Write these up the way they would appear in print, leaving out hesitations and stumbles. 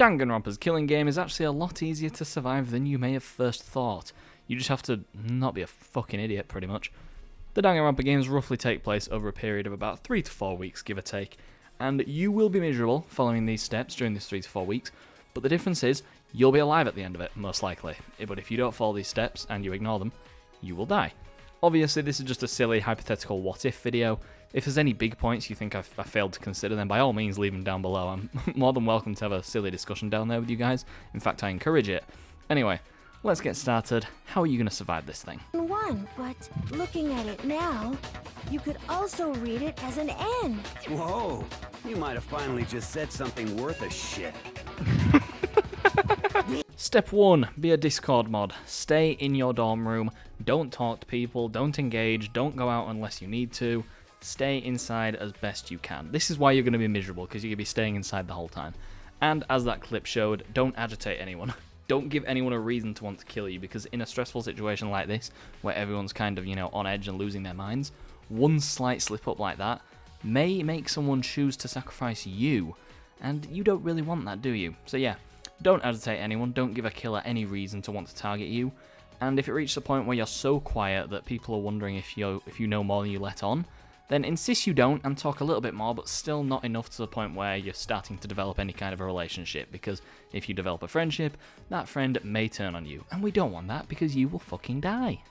Danganronpa's killing game is actually a lot easier to survive than you may have first thought. You just have to not be a fucking idiot, pretty much. The Danganronpa games roughly take place over a period of about 3 to 4 weeks, give or take, and you will be miserable following these steps during these 3 to 4 weeks, but the difference is, you'll be alive at the end of it, most likely. But if you don't follow these steps and you ignore them, you will die. Obviously, this is just a silly hypothetical what-if video. If there's any big points you think I failed to consider, then by all means leave them down below. I'm more than welcome to have a silly discussion down there with you guys. In fact, I encourage it. Anyway, let's get started. How are you going to survive this thing? One, but looking at it now, you could also read it as an N. Whoa, you might have finally just said something worth a shit. Step 1, be a Discord mod. Stay in your dorm room, don't talk to people, don't engage, don't go out unless you need to. Stay inside as best you can. This is why you're going to be miserable, because you're going to be staying inside the whole time. And as that clip showed, don't agitate anyone. Don't give anyone a reason to want to kill you, because in a stressful situation like this, where everyone's kind of, on edge and losing their minds, one slight slip up like that may make someone choose to sacrifice you, and you don't really want that, do you? So yeah, don't agitate anyone, don't give a killer any reason to want to target you, and if it reaches a point where you're so quiet that people are wondering if you know more than you let on, then insist you don't and talk a little bit more, but still not enough to the point where you're starting to develop any kind of a relationship, because if you develop a friendship, that friend may turn on you, and we don't want that because you will fucking die.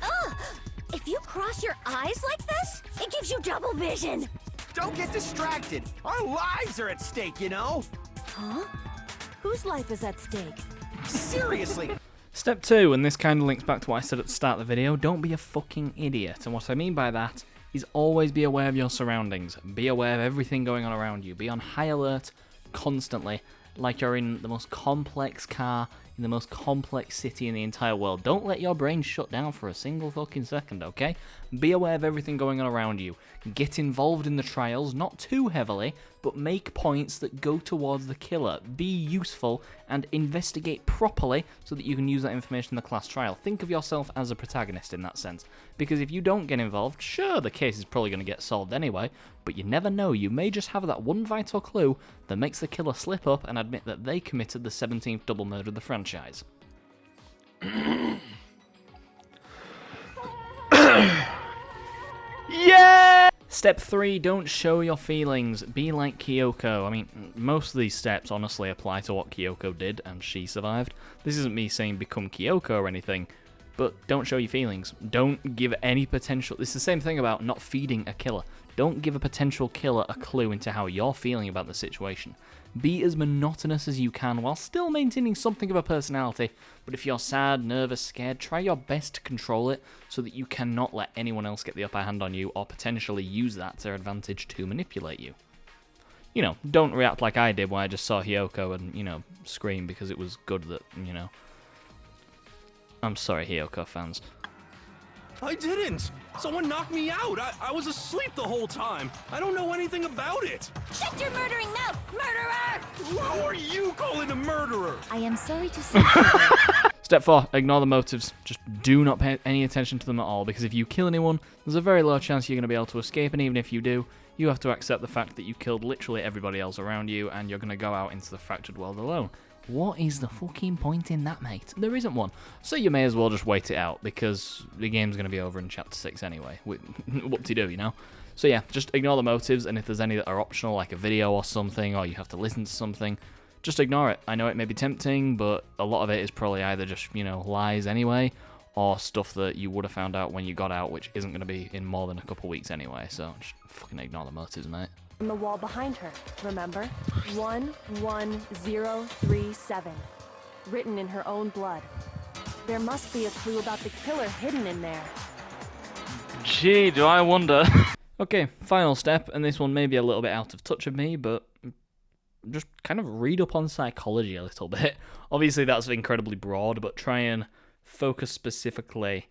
Ugh! If you cross your eyes like this, it gives you double vision. Don't get distracted. Our lives are at stake, you know? Huh? Whose life is at stake? Seriously. Step 2, and this kind of links back to what I said at the start of the video, don't be a fucking idiot, and what I mean by that is always be aware of your surroundings. Be aware of everything going on around you. Be on high alert constantly, like you're in the most complex car in the most complex city in the entire world. Don't let your brain shut down for a single fucking second, okay? Be aware of everything going on around you. Get involved in the trials, not too heavily, but make points that go towards the killer. Be useful and investigate properly so that you can use that information in the class trial. Think of yourself as a protagonist in that sense. Because if you don't get involved, sure, the case is probably going to get solved anyway, but you never know. You may just have that one vital clue that makes the killer slip up and admit that they committed the 17th double murder of the franchise. Yeah! Step 3, don't show your feelings. Be like Kyoko. I mean, most of these steps honestly apply to what Kyoko did, and she survived. This isn't me saying become Kyoko or anything, but don't show your feelings. Don't give any potential... It's the same thing about not feeding a killer. Don't give a potential killer a clue into how you're feeling about the situation. Be as monotonous as you can while still maintaining something of a personality, but if you're sad, nervous, scared, try your best to control it so that you cannot let anyone else get the upper hand on you or potentially use that to their advantage to manipulate you. Don't react like I did when I just saw Hyoko and, scream because it was good that, I'm sorry, Hyoko fans. I didn't! Someone knocked me out! I was asleep the whole time! I don't know anything about it! Shut your murdering mouth, murderer! Who are you calling a murderer? I am sorry to say. Step 4, ignore the motives. Just do not pay any attention to them at all, because if you kill anyone, there's a very low chance you're going to be able to escape, and even if you do, you have to accept the fact that you killed literally everybody else around you, and you're going to go out into the fractured world alone. What is the fucking point in that, mate? There isn't one. So you may as well just wait it out, because the game's going to be over in Chapter 6 anyway. Whoop-de-doo, So yeah, just ignore the motives, and if there's any that are optional, like a video or something, or you have to listen to something, just ignore it. I know it may be tempting, but a lot of it is probably either just, lies anyway, or stuff that you would have found out when you got out, which isn't going to be in more than a couple weeks anyway, so just fucking ignore the motives, mate. On the wall behind her, remember? 11037. Written in her own blood. There must be a clue about the killer hidden in there. Gee, do I wonder. Okay, final step, and this one may be a little bit out of touch of me, but just kind of read up on psychology a little bit. Obviously that's incredibly broad, but try and focus specifically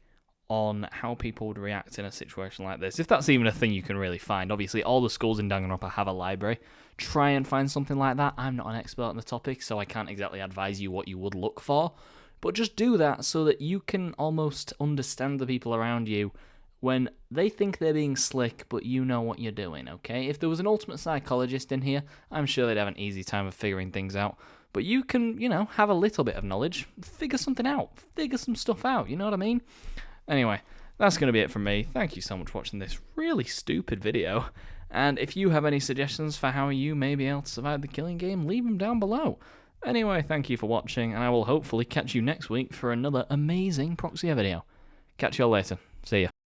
on how people would react in a situation like this. If that's even a thing you can really find. Obviously, all the schools in Danganronpa have a library. Try and find something like that. I'm not an expert on the topic, so I can't exactly advise you what you would look for. But just do that so that you can almost understand the people around you when they think they're being slick, but you know what you're doing, okay? If there was an ultimate psychologist in here, I'm sure they'd have an easy time of figuring things out. But you can, have a little bit of knowledge, figure something out, figure some stuff out, you know what I mean? Anyway, that's going to be it from me. Thank you so much for watching this really stupid video. And if you have any suggestions for how you may be able to survive the killing game, leave them down below. Anyway, thank you for watching, and I will hopefully catch you next week for another amazing Proxia video. Catch you all later. See ya.